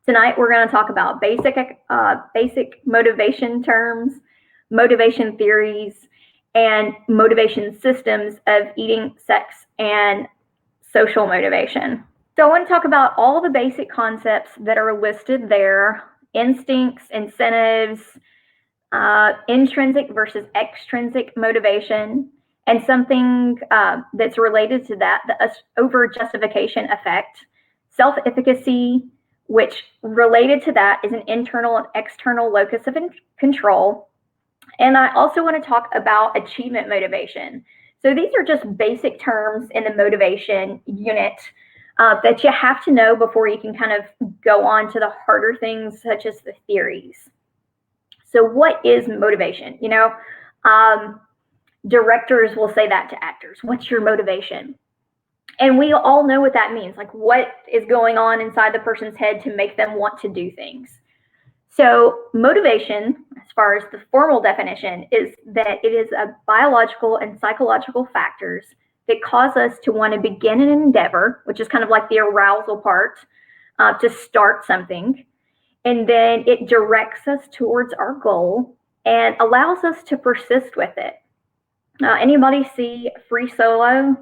Tonight, we're going to talk about basic motivation terms, motivation theories, and motivation systems of eating, sex, and social motivation. So I want to talk about all the basic concepts that are listed there: instincts, incentives, intrinsic versus extrinsic motivation, and something that's related to that, the over-justification effect, self-efficacy, which related to that is an internal and external locus of control. And I also want to talk about achievement motivation. So these are just basic terms in the motivation unit that you have to know before you can kind of go on to the harder things, such as the theories. So what is motivation? Directors will say that to actors. What's your motivation? And we all know what that means. Like, what is going on inside the person's head to make them want to do things? So motivation, as far as the formal definition, is that it is a biological and psychological factors that cause us to want to begin an endeavor, which is kind of like the arousal part, to start something. And then it directs us towards our goal and allows us to persist with it. Anybody see Free Solo,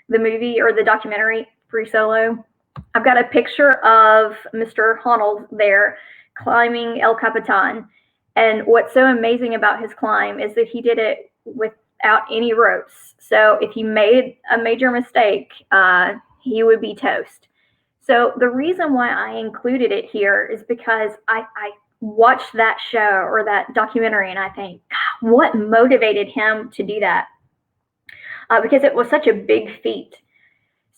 the movie or the documentary Free Solo? I've got a picture of Mr. Honnold there climbing El Capitan. And what's so amazing about his climb is that he did it without any ropes. So if he made a major mistake, he would be toast. So the reason why I included it here is because I watched that show or that documentary and I think, God, what motivated him to do that? Because it was such a big feat.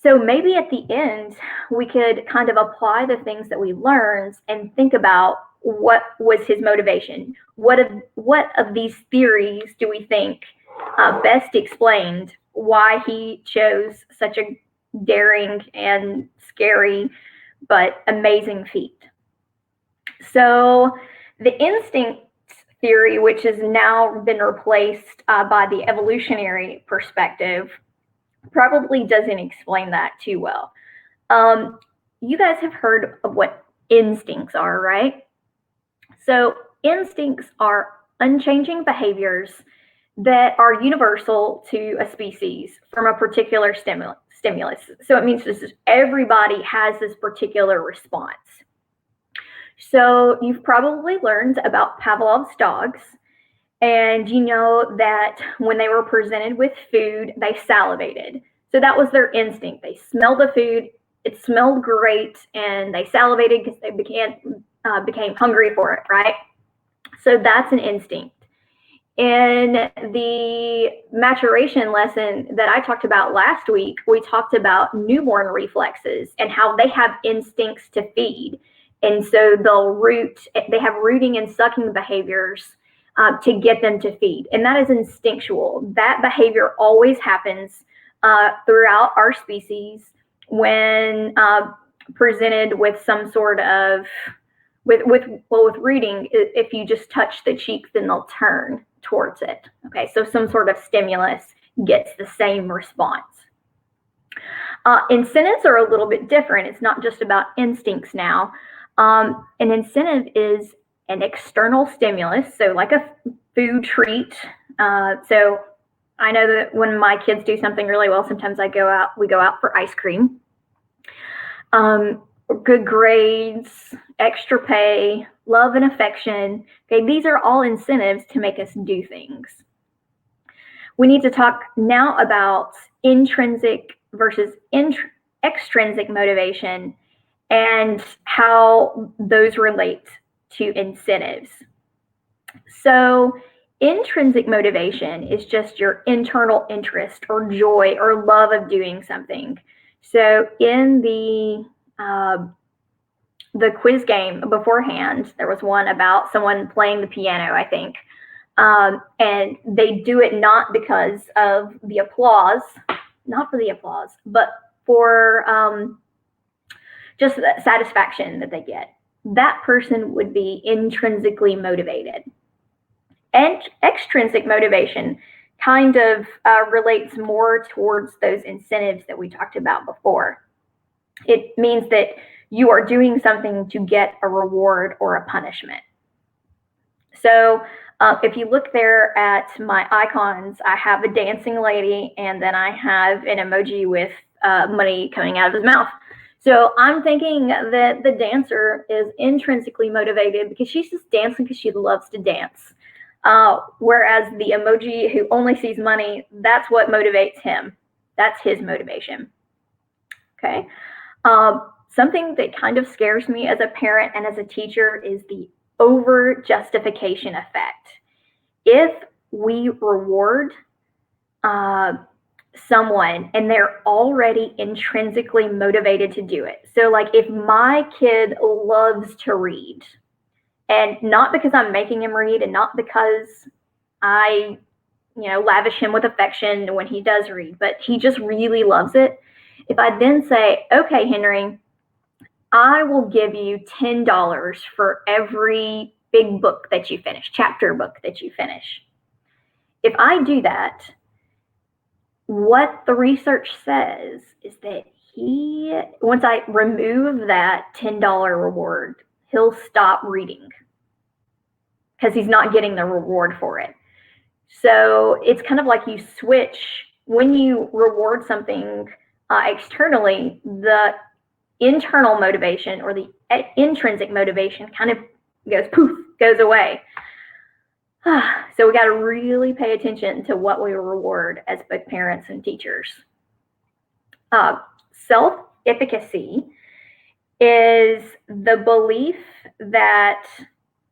So maybe at the end, we could kind of apply the things that we learned and think about what was his motivation. What of these theories do we think best explained why he chose such a daring and scary but amazing feat? So the instinct theory, which has now been replaced by the evolutionary perspective, probably doesn't explain that too well. You guys have heard of what instincts are, right? So instincts are unchanging behaviors that are universal to a species from a particular stimulus. So it means everybody has this particular response. So you've probably learned about Pavlov's dogs, and you know that when they were presented with food, they salivated. So that was their instinct. They smelled the food, it smelled great, and they salivated because they became hungry for it, right? So that's an instinct. In the maturation lesson that I talked about last week, we talked about newborn reflexes and how they have instincts to feed. And so they have rooting and sucking behaviors to get them to feed. And that is instinctual. That behavior always happens throughout our species when presented with some sort of, with rooting, if you just touch the cheek, then they'll turn towards it. Okay, so some sort of stimulus gets the same response. Incentives are a little bit different. It's not just about instincts now. An incentive is an external stimulus, so like a food treat. So I know that when my kids do something really well, sometimes we go out for ice cream. Good grades, extra pay, love and affection. Okay, these are all incentives to make us do things. We need to talk now about intrinsic versus extrinsic motivation and how those relate to incentives. So intrinsic motivation is just your internal interest or joy or love of doing something. So in the quiz game beforehand, there was one about someone playing the piano, I think. And they do it not because of the applause, not for the applause, but for just the satisfaction that they get. That person would be intrinsically motivated. And extrinsic motivation kind of relates more towards those incentives that we talked about before. It means that you are doing something to get a reward or a punishment. So if you look there at my icons, I have a dancing lady, and then I have an emoji with money coming out of his mouth. So I'm thinking that the dancer is intrinsically motivated because she's just dancing because she loves to dance. Whereas the emoji who only sees money, that's what motivates him. That's his motivation. Okay. Something that kind of scares me as a parent and as a teacher is the over justification effect. If we reward someone and they're already intrinsically motivated to do it. So like if my kid loves to read, and not because I'm making him read and not because I, lavish him with affection when he does read, but he just really loves it. If I then say, okay, Henry, I will give you $10 for every big book that you finish, chapter book that you finish. If I do that, what the research says is that once I remove that $10 reward, he'll stop reading because he's not getting the reward for it. So it's kind of like you switch when you reward something externally, the internal motivation or the intrinsic motivation kind of goes away. So we got to really pay attention to what we reward as both parents and teachers. Self-efficacy is the belief that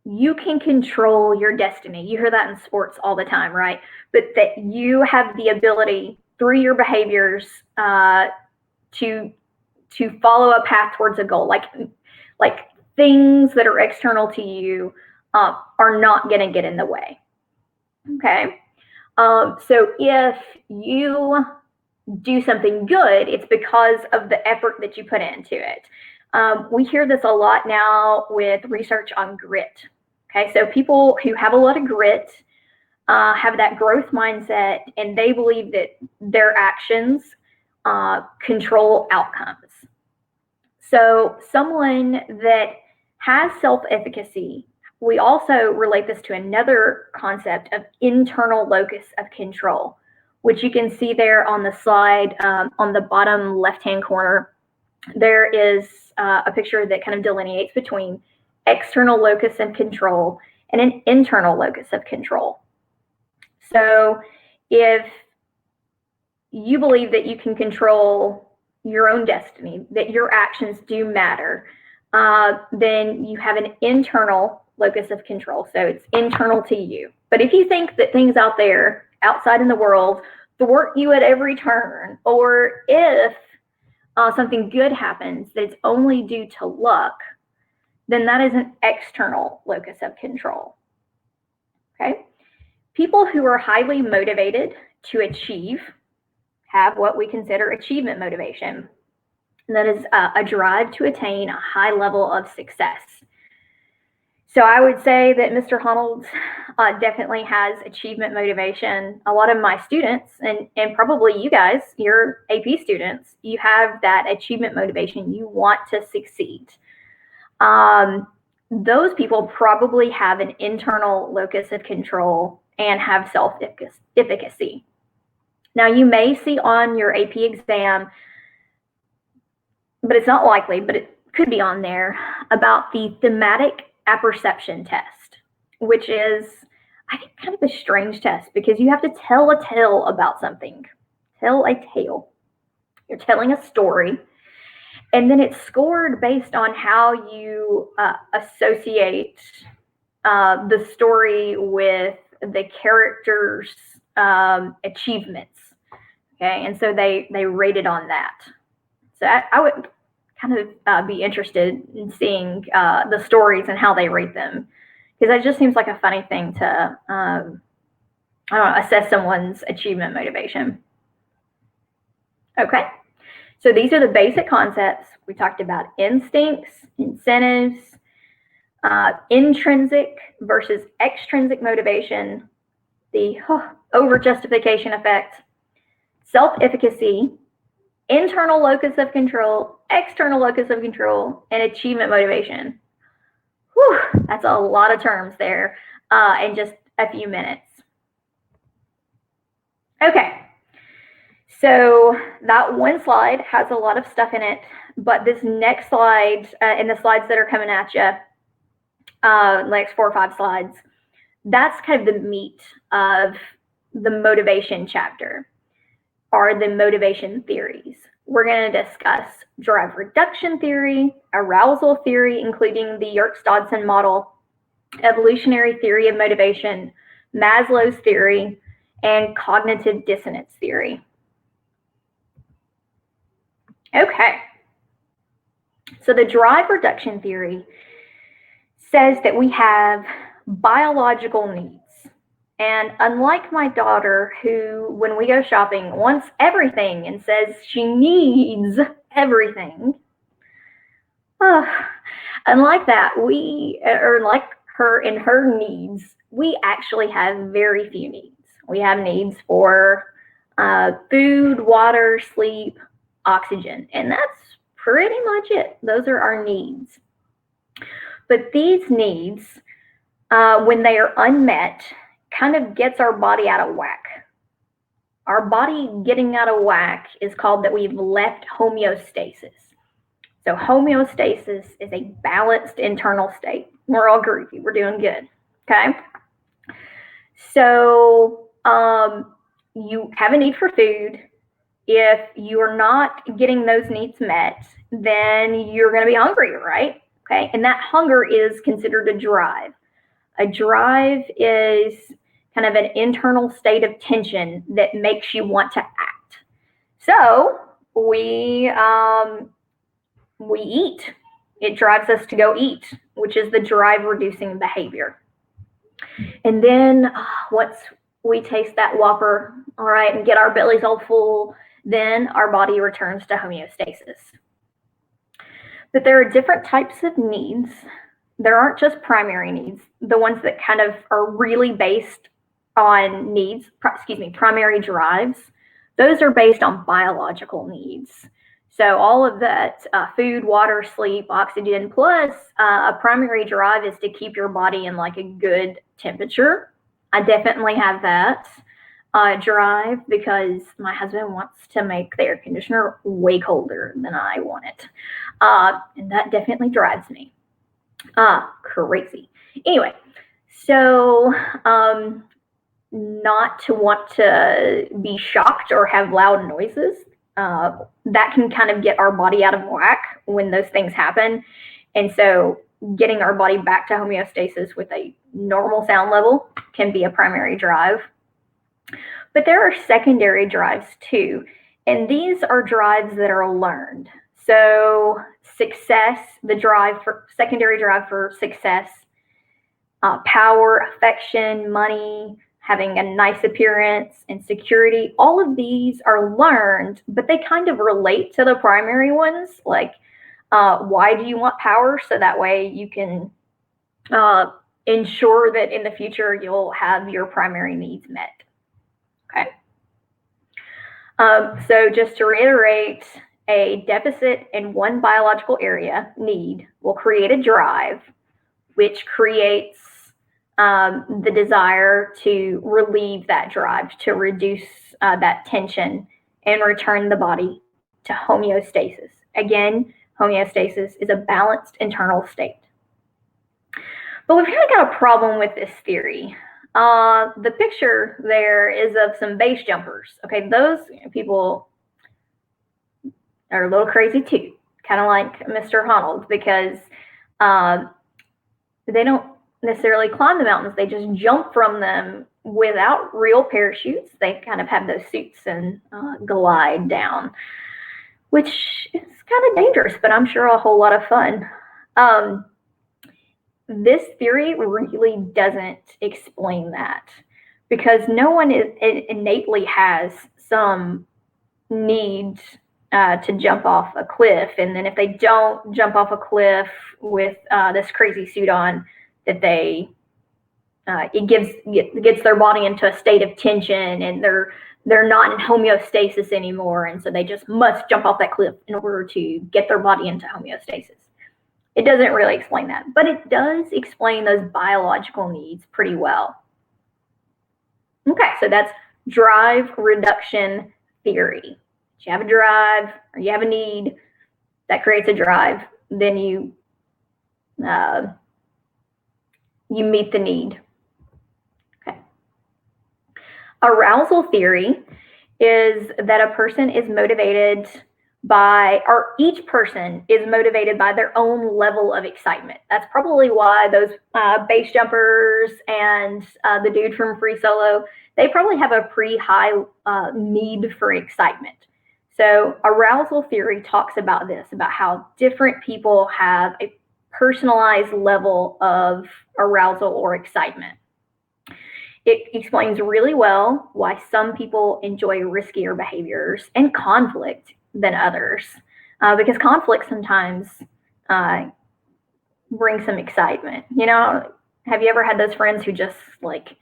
you can control your destiny. You hear that in sports all the time, right? But that you have the ability through your behaviors to follow a path towards a goal. Like things that are external to you are not going to get in the way. Okay. So if you do something good, it's because of the effort that you put into it. We hear this a lot now with research on grit. Okay. So people who have a lot of grit have that growth mindset, and they believe that their actions control outcomes. So someone that has self-efficacy, we also relate this to another concept of internal locus of control, which you can see there on the slide on the bottom left-hand corner. There is a picture that kind of delineates between external locus of control and an internal locus of control. So if you believe that you can control your own destiny, that your actions do matter, then you have an internal locus of control. So it's internal to you. But if you think that things out there, outside in the world, thwart you at every turn, or if something good happens that it's only due to luck, then that is an external locus of control. Okay? People who are highly motivated to achieve have what we consider achievement motivation. And that is a drive to attain a high level of success. So I would say that Mr. Honnold definitely has achievement motivation. A lot of my students, and probably you guys, your AP students, you have that achievement motivation. You want to succeed. Those people probably have an internal locus of control and have self-efficacy. Now, you may see on your AP exam, but it's not likely, but it could be on there, about the thematic apperception test, which is, I think, kind of a strange test because you have to tell a tale about something. Tell a tale. You're telling a story, and then it's scored based on how you associate the story with the character's achievements. Okay, and so they rate it on that. So I would kind of be interested in seeing the stories and how they rate them, because that just seems like a funny thing to I don't know, assess someone's achievement motivation. Okay, so these are the basic concepts. We talked about instincts, incentives, intrinsic versus extrinsic motivation, the over justification effect, self-efficacy, internal locus of control, external locus of control, and achievement motivation. Whew, that's a lot of terms there in just a few minutes. Okay, so that one slide has a lot of stuff in it, but this next slide and the slides that are coming at you, next 4 or 5 slides, that's kind of the meat of the motivation chapter, are the motivation theories. We're going to discuss drive reduction theory, arousal theory, including the Yerkes-Dodson model, evolutionary theory of motivation, Maslow's theory, and cognitive dissonance theory. Okay, so the drive reduction theory says that we have biological needs. And unlike my daughter, who, when we go shopping, wants everything and says she needs everything, unlike that, like her in her needs, we actually have very few needs. We have needs for food, water, sleep, oxygen, and that's pretty much it. Those are our needs. But these needs, when they are unmet, kind of gets our body out of whack. Our body getting out of whack is called that we've left homeostasis. So homeostasis is a balanced internal state. We're all groovy. We're doing good. Okay. So you have a need for food. If you are not getting those needs met, then you're going to be hungry, right? Okay. And that hunger is considered a drive. A drive is kind of an internal state of tension that makes you want to act. So we eat. It drives us to go eat, which is the drive reducing behavior. And then once we taste that Whopper, all right, and get our bellies all full, then our body returns to homeostasis. But there are different types of needs. There aren't just primary needs, the ones that kind of are really based on needs, primary drives. Those are based on biological needs. So all of that, food, water, sleep, oxygen, plus a primary drive is to keep your body in like a good temperature. I definitely have that drive because my husband wants to make the air conditioner way colder than I want it. And that definitely drives me. Crazy. Anyway, so not to want to be shocked or have loud noises. That can kind of get our body out of whack when those things happen. And so getting our body back to homeostasis with a normal sound level can be a primary drive. But there are secondary drives too. And these are drives that are learned. So success, secondary drive for success, power, affection, money, having a nice appearance, and security, all of these are learned, but they kind of relate to the primary ones. Like, why do you want power? So that way you can ensure that in the future you'll have your primary needs met. Okay. So just to reiterate, a deficit in one biological area, need, will create a drive, which creates the desire to relieve that drive, to reduce that tension and return the body to homeostasis. Again, homeostasis is a balanced internal state. But we've kind of got a problem with this theory. The picture there is of some base jumpers. Okay, those people are a little crazy too, kind of like Mr. Honnold, because they don't necessarily climb the mountains. They just jump from them without real parachutes. They kind of have those suits and glide down, which is kind of dangerous, but I'm sure a whole lot of fun. This theory really doesn't explain that, because no one innately has some need to jump off a cliff, and then if they don't jump off a cliff with this crazy suit on, that they it gets their body into a state of tension, and they're not in homeostasis anymore, and so they just must jump off that cliff in order to get their body into homeostasis. It doesn't really explain that, but it does explain those biological needs pretty well. Okay, so that's drive reduction theory. You have a drive or you have a need that creates a drive, then you meet the need. Okay. Arousal theory is that a person is motivated by, or each person is motivated by their own level of excitement. That's probably why those base jumpers and the dude from Free Solo, they probably have a pretty high need for excitement. So arousal theory talks about this, about how different people have a personalized level of arousal or excitement. It explains really well why some people enjoy riskier behaviors and conflict than others, because conflict sometimes brings some excitement. You know, have you ever had those friends who just like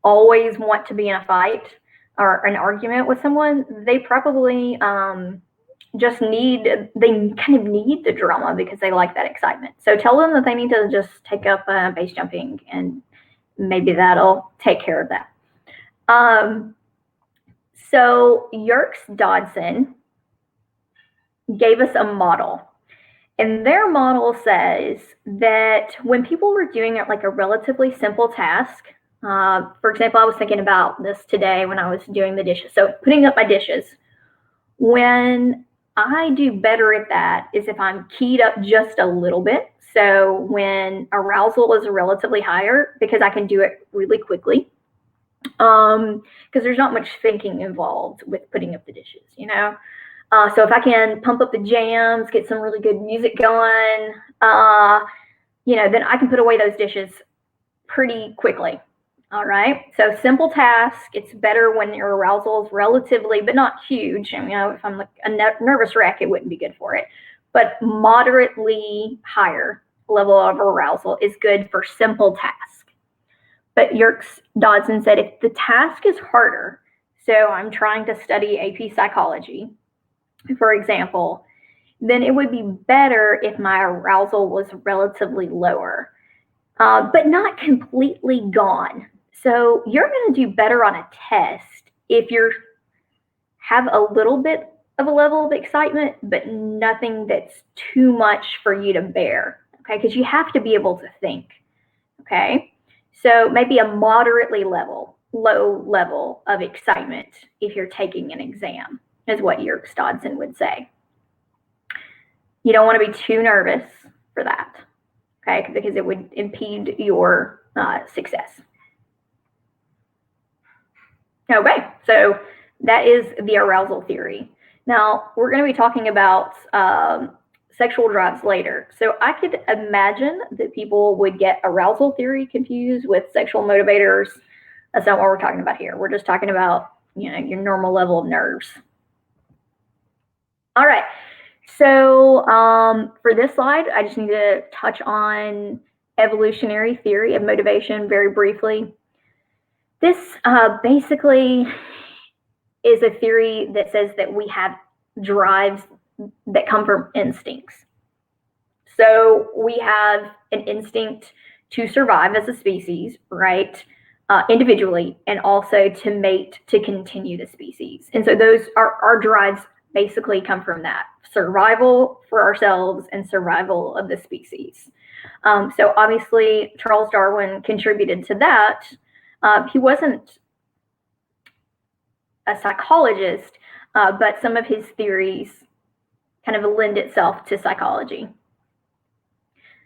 always want to be in a fight or an argument with someone? They probably just they kind of need the drama because they like that excitement. So tell them that they need to just take up base jumping, and maybe that'll take care of that. So Yerkes Dodson gave us a model, and their model says that when people were doing it like a relatively simple task, for example, I was thinking about this today when I was doing the dishes. So putting up my dishes, when I do better at that is if I'm keyed up just a little bit. So when arousal is relatively higher, because I can do it really quickly, because there's not much thinking involved with putting up the dishes, you know. So if I can pump up the jams, get some really good music going, you know, then I can put away those dishes pretty quickly. All right. So simple task. It's better when your arousal is relatively, but not huge. I mean, you know, if I'm like a nervous wreck, it wouldn't be good for it. But moderately higher level of arousal is good for simple task. But Yerkes Dodson said if the task is harder, so I'm trying to study AP psychology, for example, then it would be better if my arousal was relatively lower, but not completely gone. So you're going to do better on a test if you have a little bit of a level of excitement, but nothing that's too much for you to bear, okay? Because you have to be able to think, okay? So maybe a moderately low level of excitement if you're taking an exam is what Yerkes Dodson would say. You don't want to be too nervous for that, okay? Because it would impede your success. Okay, so that is the arousal theory. Now, we're going to be talking about sexual drives later. So I could imagine that people would get arousal theory confused with sexual motivators. That's not what we're talking about here. We're just talking about, you know, your normal level of nerves. All right, so for this slide, I just need to touch on evolutionary theory of motivation very briefly. This basically is a theory that says that we have drives that come from instincts. So we have an instinct to survive as a species, right? Individually, and also to mate to continue the species. And so those are our drives basically come from that survival for ourselves and survival of the species. So obviously Charles Darwin contributed to that. He wasn't a psychologist, but some of his theories kind of lend itself to psychology.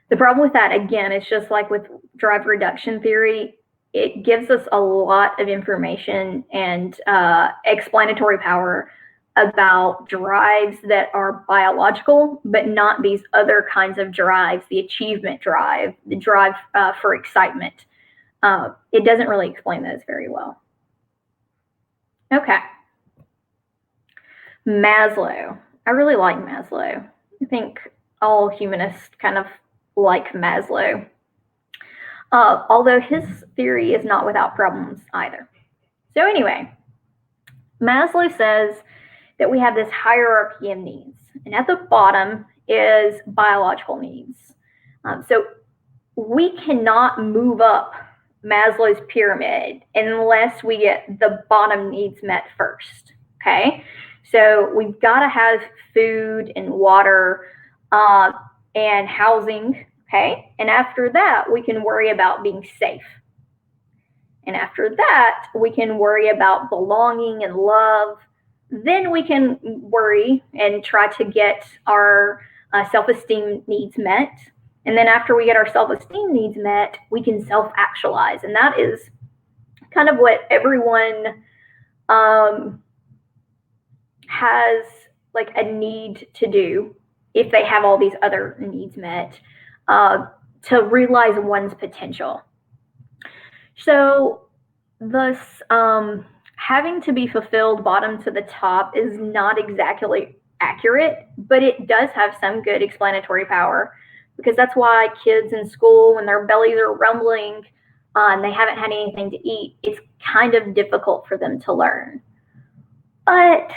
The problem with that, again, it's just like with drive reduction theory, it gives us a lot of information and explanatory power about drives that are biological, but not these other kinds of drives, the achievement drive, the drive for excitement. It doesn't really explain those very well. Okay. Maslow. I really like Maslow. I think all humanists kind of like Maslow. Although his theory is not without problems either. So anyway, Maslow says that we have this hierarchy of needs, and at the bottom is biological needs. So we cannot move up Maslow's pyramid unless we get the bottom needs met first. Okay, so we've got to have food and water and housing. Okay, and after that, we can worry about being safe. And after that, we can worry about belonging and love. Then we can worry and try to get our self-esteem needs met. And then after we get our self-esteem needs met, we can self-actualize. And that is kind of what everyone has like a need to do if they have all these other needs met, to realize one's potential. So thus, having to be fulfilled bottom to the top is not exactly accurate, but it does have some good explanatory power, because that's why kids in school, when their bellies are rumbling and they haven't had anything to eat, it's kind of difficult for them to learn. But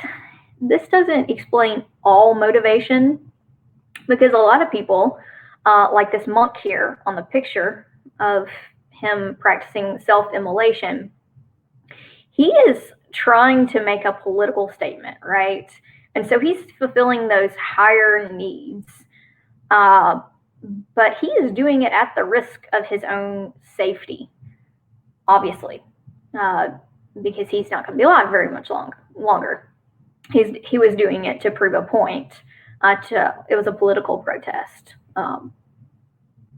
this doesn't explain all motivation, because a lot of people, like this monk here on the picture of him practicing self-immolation, he is trying to make a political statement, right? And so he's fulfilling those higher needs, but he is doing it at the risk of his own safety, obviously, because he's not going to be alive very much longer. He was doing it to prove a point. It was a political protest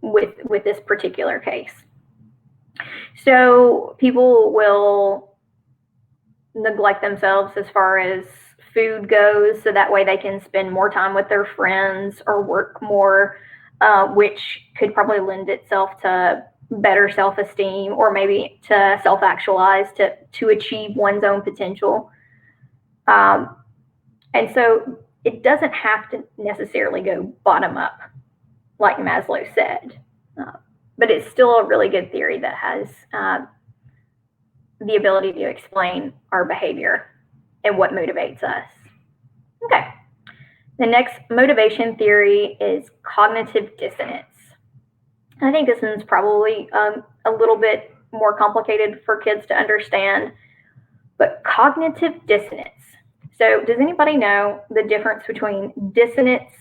with this particular case. So people will neglect themselves as far as food goes, so that way they can spend more time with their friends or work more, which could probably lend itself to better self-esteem, or maybe to self-actualize, to achieve one's own potential. And so it doesn't have to necessarily go bottom up, like Maslow said, but it's still a really good theory that has the ability to explain our behavior and what motivates us. Okay, the next motivation theory is cognitive dissonance. I think this one's probably a little bit more complicated for kids to understand, but cognitive dissonance. So does anybody know the difference between dissonance,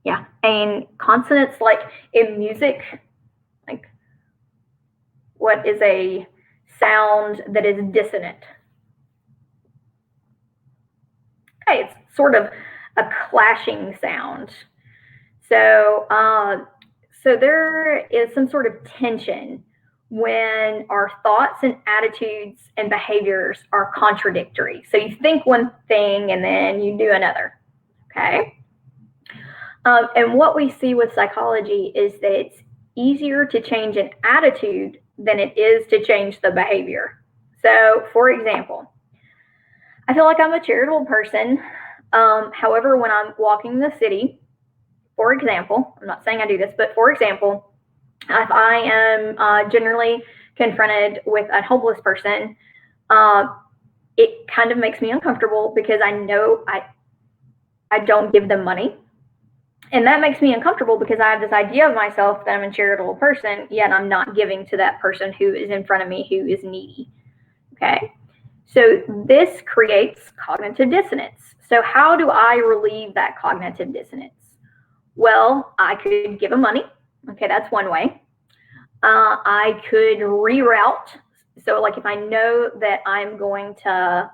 yeah, and consonants, like in music? Like, what is a sound that is dissonant? Okay, it's sort of a clashing sound. So, so there is some sort of tension when our thoughts and attitudes and behaviors are contradictory. So you think one thing and then you do another, okay? And what we see with psychology is that it's easier to change an attitude than it is to change the behavior. So, for example, I feel like I'm a charitable person. However, when I'm walking the city, for example, I'm not saying I do this, but for example, if I am generally confronted with a homeless person, it kind of makes me uncomfortable, because I know I don't give them money. And that makes me uncomfortable because I have this idea of myself that I'm a charitable person, yet I'm not giving to that person who is in front of me who is needy. Okay, so this creates cognitive dissonance. So how do I relieve that cognitive dissonance? Well, I could give them money. Okay, that's one way. I could reroute. So like if I know that I'm going to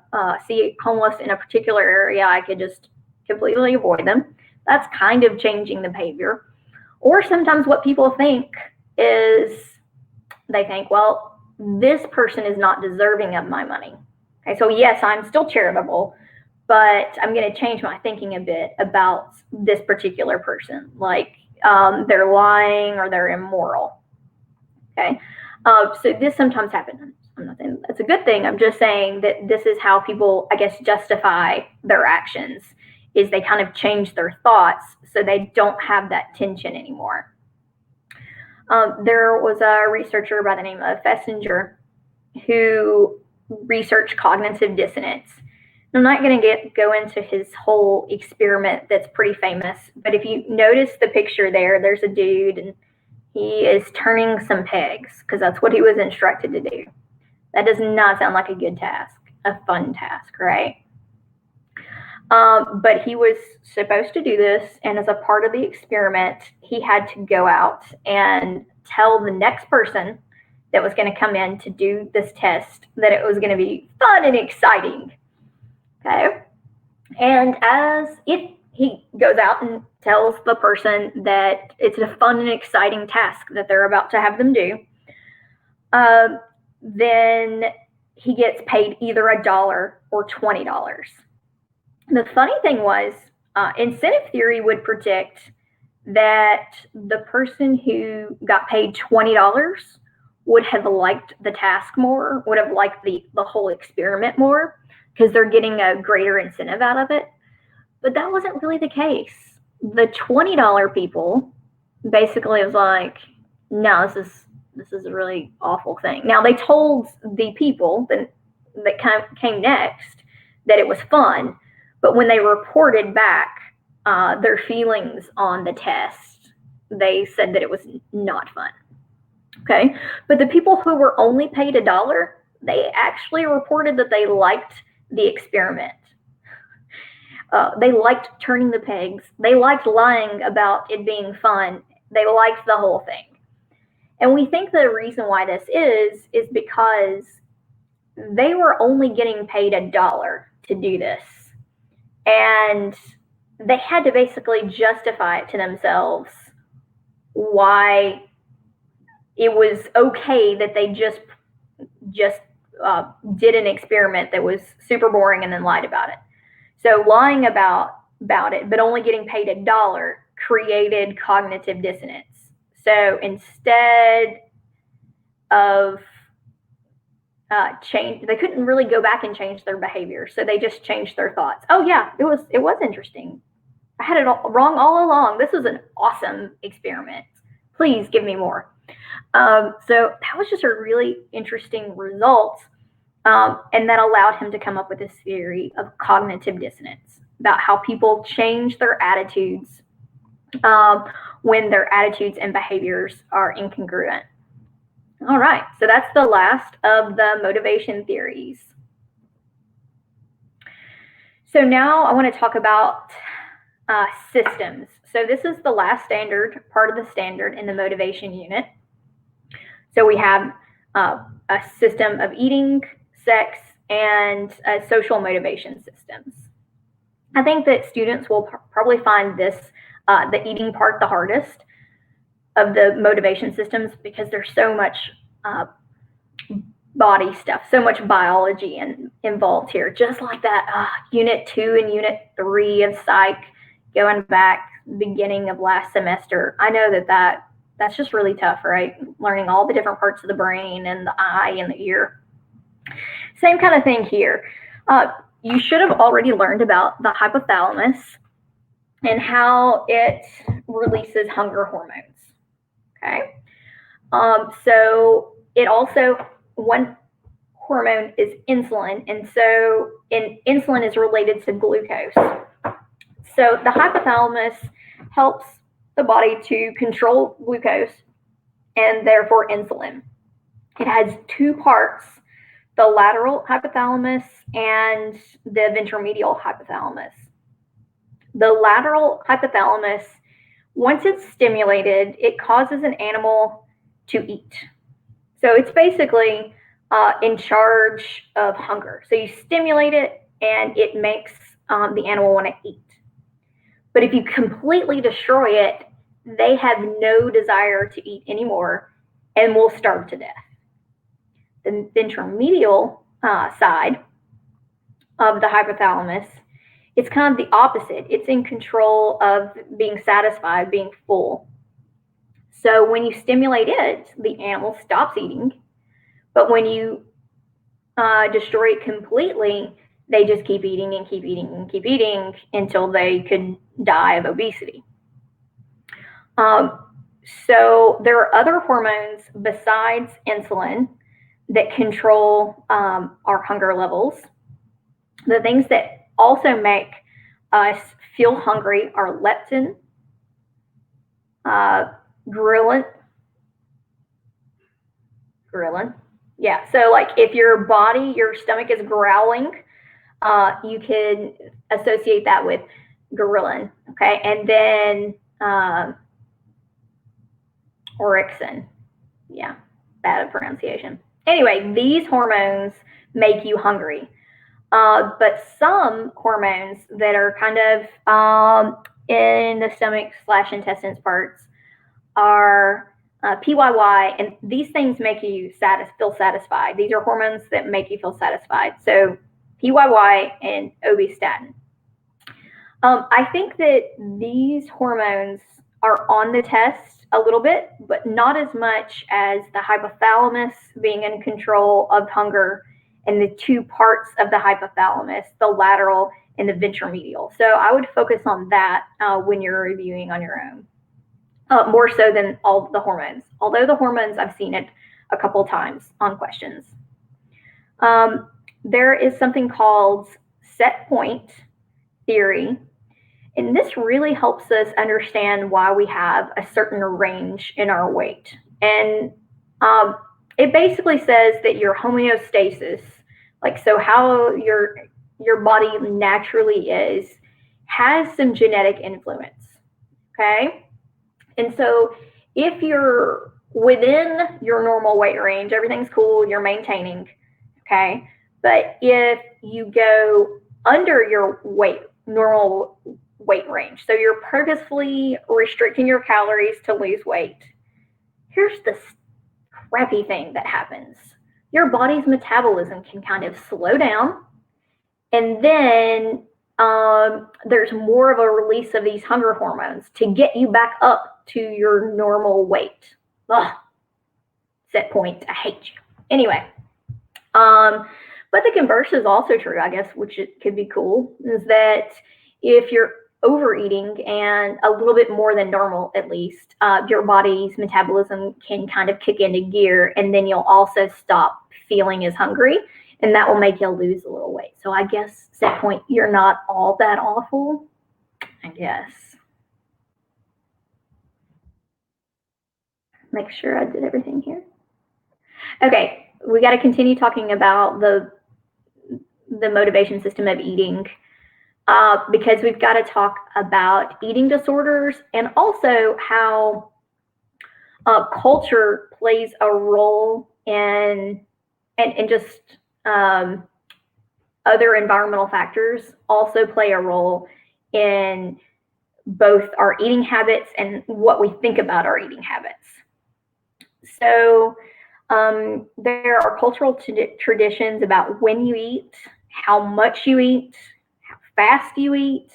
see homeless in a particular area, I could just completely avoid them. That's kind of changing the behavior. Or sometimes what people think is, they think, well, this person is not deserving of my money. Okay, so yes, I'm still charitable, but I'm going to change my thinking a bit about this particular person. Like they're lying or they're immoral. Okay, so this sometimes happens. I'm not saying that's a good thing. I'm just saying that this is how people, I guess, justify their actions, is they kind of change their thoughts so they don't have that tension anymore. There was a researcher by the name of Fessinger who research cognitive dissonance. I'm not going to go into his whole experiment that's pretty famous, but if you notice the picture there, there's a dude and he is turning some pegs because that's what he was instructed to do. That does not sound like a good task, a fun task, right? But he was supposed to do this, and as a part of the experiment, he had to go out and tell the next person that was going to come in to do this test that it was going to be fun and exciting. Okay. And if he goes out and tells the person that it's a fun and exciting task that they're about to have them do, then he gets paid either $1 or $20. The funny thing was, incentive theory would predict that the person who got paid $20 would have liked the task more, would have liked the whole experiment more, because they're getting a greater incentive out of it. But that wasn't really the case. The $20 people basically was like, no, this is a really awful thing. Now, they told the people that came next that it was fun, but when they reported back their feelings on the test, they said that it was not fun. Okay, but the people who were only paid $1, they actually reported that they liked the experiment. They liked turning the pegs. They liked lying about it being fun. They liked the whole thing. And we think the reason why this is because they were only getting paid $1 to do this. And they had to basically justify it to themselves why it was okay that they just did an experiment that was super boring and then lied about it. So lying about it, but only getting paid $1 created cognitive dissonance. So instead of they couldn't really go back and change their behavior. So they just changed their thoughts. Oh yeah, it was interesting. I had it wrong all along. This was an awesome experiment. Please give me more. So that was just a really interesting result. And that allowed him to come up with this theory of cognitive dissonance, about how people change their attitudes when their attitudes and behaviors are incongruent. All right, so that's the last of the motivation theories. So now I want to talk about systems. So this is the last standard, part of the standard in the motivation unit. So we have a system of eating, sex, and social motivation systems. I think that students will probably find this, the eating part, the hardest of the motivation systems, because there's so much body stuff, so much biology involved here. Just like that Unit 2 and Unit 3 of Psych, going back beginning of last semester. I know that's just really tough, right? Learning all the different parts of the brain and the eye and the ear. Same kind of thing here. You should have already learned about the hypothalamus and how it releases hunger hormones. Okay. So it also, one hormone is insulin, and so insulin is related to glucose. So the hypothalamus helps the body to control glucose and therefore insulin. It has two parts, the lateral hypothalamus and the ventromedial hypothalamus. The lateral hypothalamus, once it's stimulated, it causes an animal to eat. So it's basically in charge of hunger. So you stimulate it and it makes the animal want to eat. But if you completely destroy it, they have no desire to eat anymore and will starve to death. The ventromedial side of the hypothalamus, it's kind of the opposite. It's in control of being satisfied, being full. So when you stimulate it, the animal stops eating. But when you destroy it completely, they just keep eating and keep eating and keep eating until they could die of obesity. So there are other hormones besides insulin that control our hunger levels. The things that also make us feel hungry are leptin, ghrelin. Yeah, so like if your stomach is growling, you can associate that with ghrelin, okay? And then orexin. Yeah, bad pronunciation. Anyway, these hormones make you hungry. But some hormones that are kind of in the stomach/intestines parts are PYY, and these things make you feel satisfied. These are hormones that make you feel satisfied. So PYY and obistatin. I think that these hormones are on the test a little bit, but not as much as the hypothalamus being in control of hunger and the two parts of the hypothalamus, the lateral and the ventromedial. So I would focus on that when you're reviewing on your own, more so than all the hormones. Although the hormones, I've seen it a couple times on questions. There is something called set point theory, and this really helps us understand why we have a certain range in our weight. And it basically says that your homeostasis, like so how your body naturally is, has some genetic influence, okay? And so if you're within your normal weight range, everything's cool, you're maintaining, okay? But if you go under your normal weight range, so you're purposefully restricting your calories to lose weight, here's the crappy thing that happens. Your body's metabolism can kind of slow down, and then there's more of a release of these hunger hormones to get you back up to your normal weight. Ugh. Set point, I hate you. Anyway, but the converse is also true, I guess, which it could be cool, is that if you're overeating and a little bit more than normal, at least, your body's metabolism can kind of kick into gear, and then you'll also stop feeling as hungry, and that will make you lose a little weight. So I guess, set point, you're not all that awful, I guess. Make sure I did everything here. Okay, we got to continue talking about the motivation system of eating, because we've got to talk about eating disorders and also how culture plays a role in, and just other environmental factors also play a role in both our eating habits and what we think about our eating habits. So there are cultural traditions about when you eat, how much you eat, how fast you eat,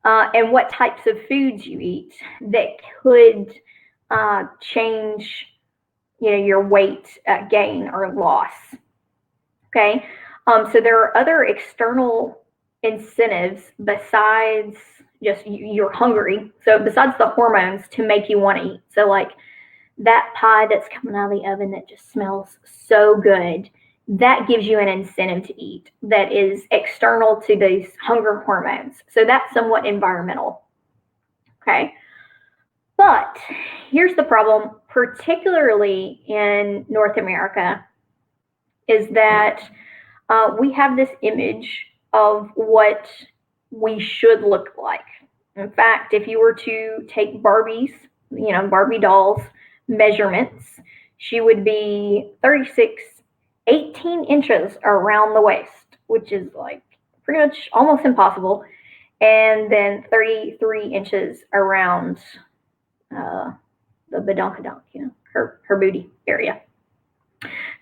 and what types of foods you eat that could change, your weight gain or loss. Okay, so there are other external incentives besides just you're hungry. So besides the hormones to make you want to eat. So like that pie that's coming out of the oven that just smells so good, that gives you an incentive to eat that is external to these hunger hormones. So that's somewhat environmental. Okay. But here's the problem, particularly in North America, is that we have this image of what we should look like. In fact, if you were to take Barbie dolls measurements, she would be 18 inches around the waist, which is like pretty much almost impossible, and then 33 inches around the badonkadonk, her booty area.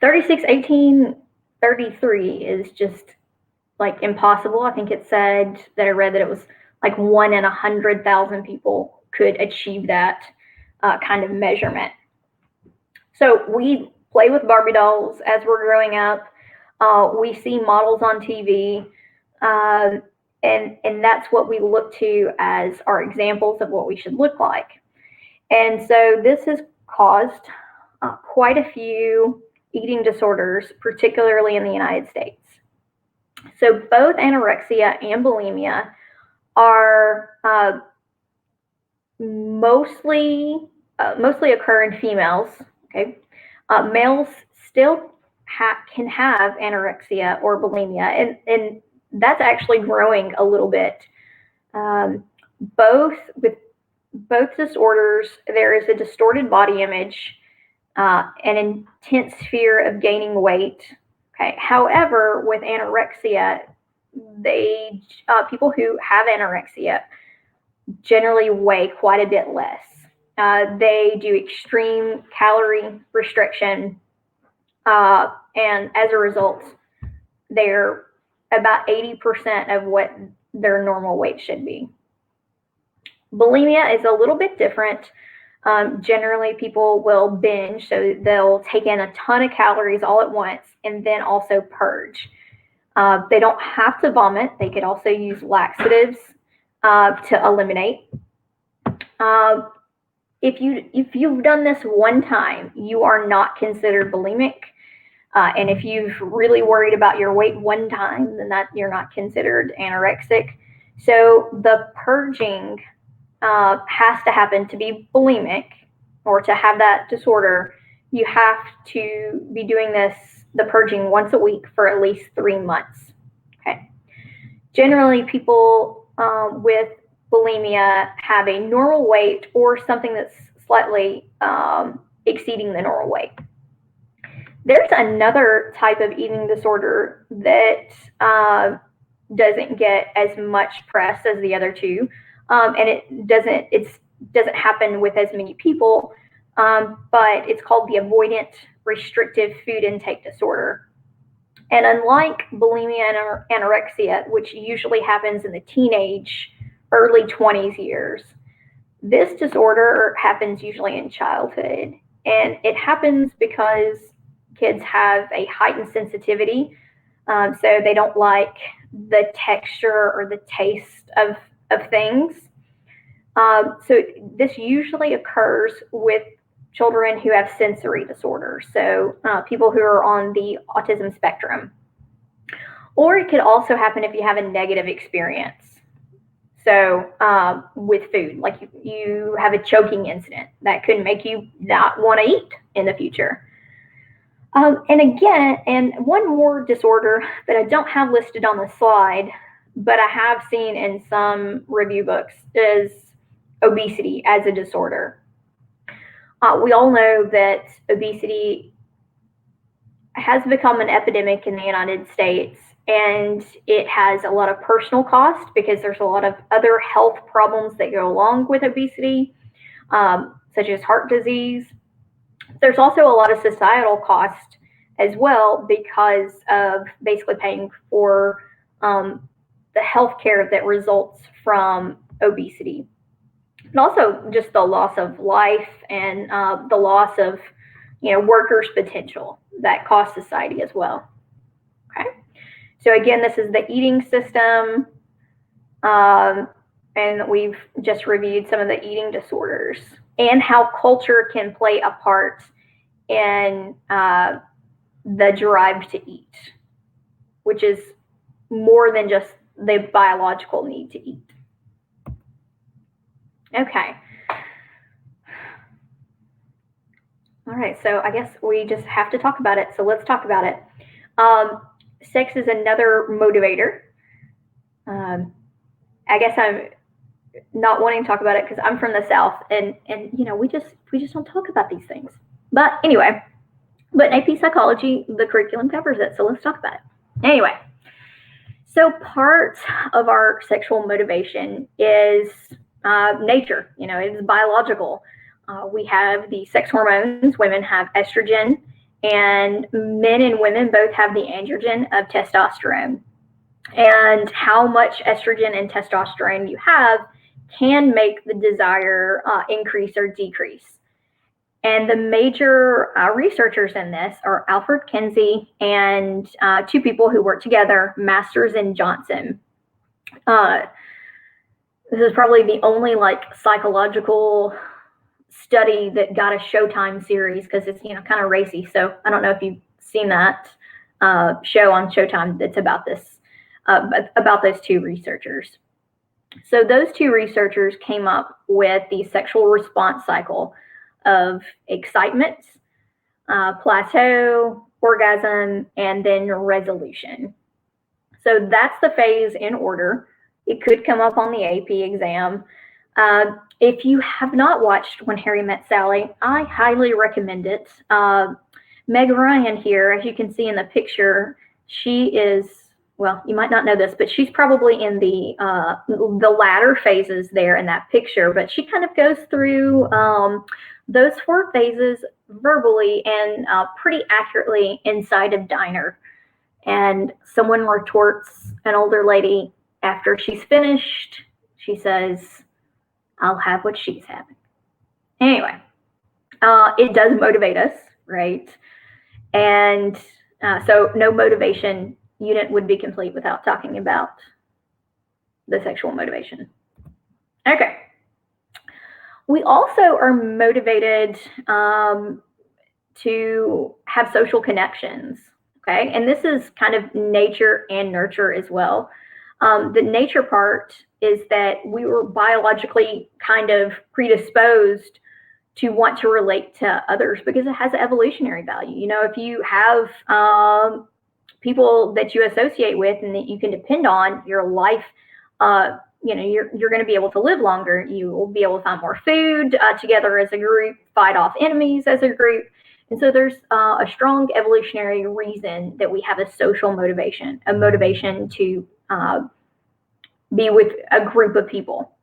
36, 18, 33 is just like impossible. I think it said that I read that it was like 1 in 100,000 people could achieve that kind of measurement. So we play with Barbie dolls as we're growing up. We see models on TV, and that's what we look to as our examples of what we should look like. And so this has caused quite a few eating disorders, particularly in the United States. So both anorexia and bulimia are mostly occur in females. Okay, males still can have anorexia or bulimia, and that's actually growing a little bit. With both disorders, there is a distorted body image, an intense fear of gaining weight. Okay. However, with anorexia, people who have anorexia generally weigh quite a bit less. They do extreme calorie restriction, and as a result, they're about 80% of what their normal weight should be. Bulimia is a little bit different. Generally, people will binge, so they'll take in a ton of calories all at once and then also purge. They don't have to vomit. They could also use laxatives to eliminate. If you've done this one time, you are not considered bulimic. And if you've really worried about your weight one time, then you're not considered anorexic. So the purging has to happen to be bulimic, or to have that disorder. You have to be doing the purging once a week for at least 3 months. Okay. Generally, people with bulimia have a normal weight or something that's slightly exceeding the normal weight. There's another type of eating disorder that doesn't get as much press as the other two, and it doesn't happen with as many people, but it's called the avoidant restrictive food intake disorder. And unlike bulimia and anorexia, which usually happens in the teenage, early 20s years, this disorder happens usually in childhood. And it happens because kids have a heightened sensitivity, so they don't like the texture or the taste of things. So this usually occurs with children who have sensory disorders, so people who are on the autism spectrum. Or it could also happen if you have a negative experience. So with food, like you have a choking incident that could make you not want to eat in the future. And one more disorder that I don't have listed on the slide, but I have seen in some review books, is obesity as a disorder. We all know that obesity has become an epidemic in the United States, and it has a lot of personal cost because there's a lot of other health problems that go along with obesity, such as heart disease. There's also a lot of societal cost as well because of basically paying for the health care that results from obesity. And also just the loss of life and the loss of, workers' potential that costs society as well. Okay. So again, this is the eating system, and we've just reviewed some of the eating disorders and how culture can play a part in the drive to eat, which is more than just the biological need to eat. Okay. All right, so I guess we just have to talk about it. So let's talk about it. Sex is another motivator. I guess I'm not wanting to talk about it because I'm from the South, and we just don't talk about these things. But anyway, but AP Psychology, the curriculum covers it, so let's talk about it. Anyway, so part of our sexual motivation is nature. It is biological. We have the sex hormones. Women have estrogen, and men and women both have the androgen of testosterone. And how much estrogen and testosterone you have can make the desire increase or decrease. And the major researchers in this are Alfred Kinsey and two people who work together, Masters and Johnson. This is probably the only psychological study that got a Showtime series because it's, kind of racy. So I don't know if you've seen that show on Showtime that's about this, about those two researchers. So those two researchers came up with the sexual response cycle of excitement, plateau, orgasm, and then resolution. So that's the phase in order. It could come up on the AP exam. If you have not watched When Harry Met Sally, I highly recommend it. Meg Ryan here, as you can see in the picture, she is, well, you might not know this, but she's probably in the latter phases there in that picture, but she kind of goes through those 4 phases verbally and pretty accurately inside of Diner. And someone retorts, an older lady, after she's finished, she says, "I'll have what she's having." Anyway, it does motivate us, right? And so no motivation unit would be complete without talking about the sexual motivation. Okay. We also are motivated to have social connections, okay? And this is kind of nature and nurture as well. The nature part is that we were biologically kind of predisposed to want to relate to others because it has evolutionary value. If you have people that you associate with and that you can depend on, your life, you're going to be able to live longer. You will be able to find more food together as a group, fight off enemies as a group. And so there's a strong evolutionary reason that we have a social motivation, a motivation to be with a group of people.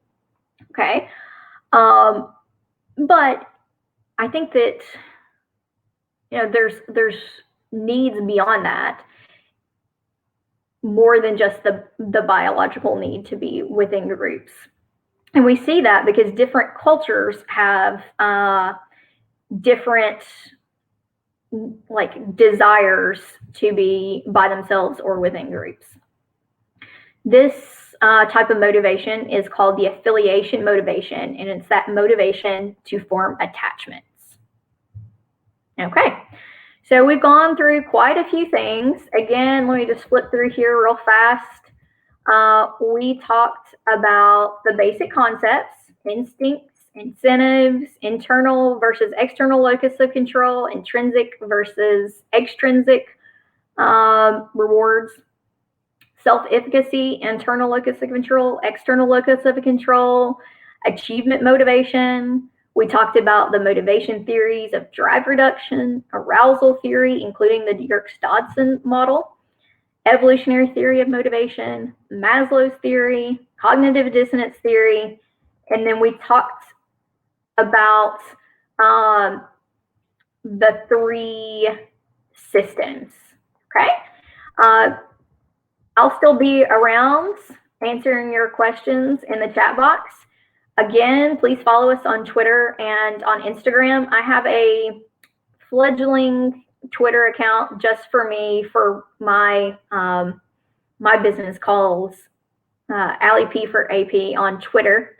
Okay. But I think that, there's needs beyond that, more than just the biological need to be within groups. And we see that because different cultures have different desires to be by themselves or within groups. This type of motivation is called the affiliation motivation, and it's that motivation to form attachments. Okay, so we've gone through quite a few things. Again, let me just flip through here real fast. We talked about the basic concepts: instincts, incentives, internal versus external locus of control, intrinsic versus extrinsic rewards, self-efficacy, internal locus of control, external locus of control, achievement motivation. We talked about the motivation theories of drive reduction, arousal theory, including the Yerkes-Dodson model, evolutionary theory of motivation, Maslow's theory, cognitive dissonance theory, and then we talked about the 3 systems. Okay. I'll still be around answering your questions in the chat box. Again, please follow us on Twitter and on Instagram. I have a fledgling Twitter account just for me for my my business calls, Allie P for AP on Twitter.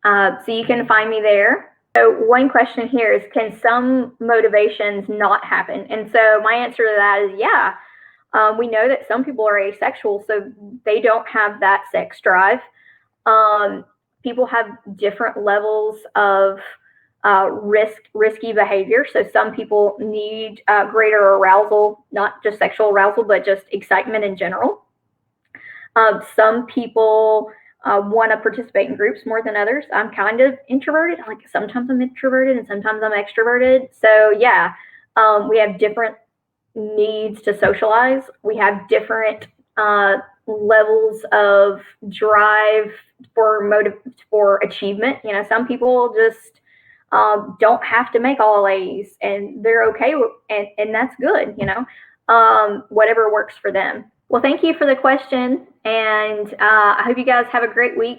So you can find me there. So one question here is, can some motivations not happen? And so my answer to that is yeah. We know that some people are asexual, so they don't have that sex drive. People have different levels of risky behavior. So some people need greater arousal, not just sexual arousal, but just excitement in general. Some people want to participate in groups more than others. I'm kind of introverted. Like sometimes I'm introverted and sometimes I'm extroverted. So yeah, we have different needs to socialize. We have different levels of drive for achievement. Some people just don't have to make all A's, and they're okay with, and that's good. Whatever works for them. Well, thank you for the question, and I hope you guys have a great week.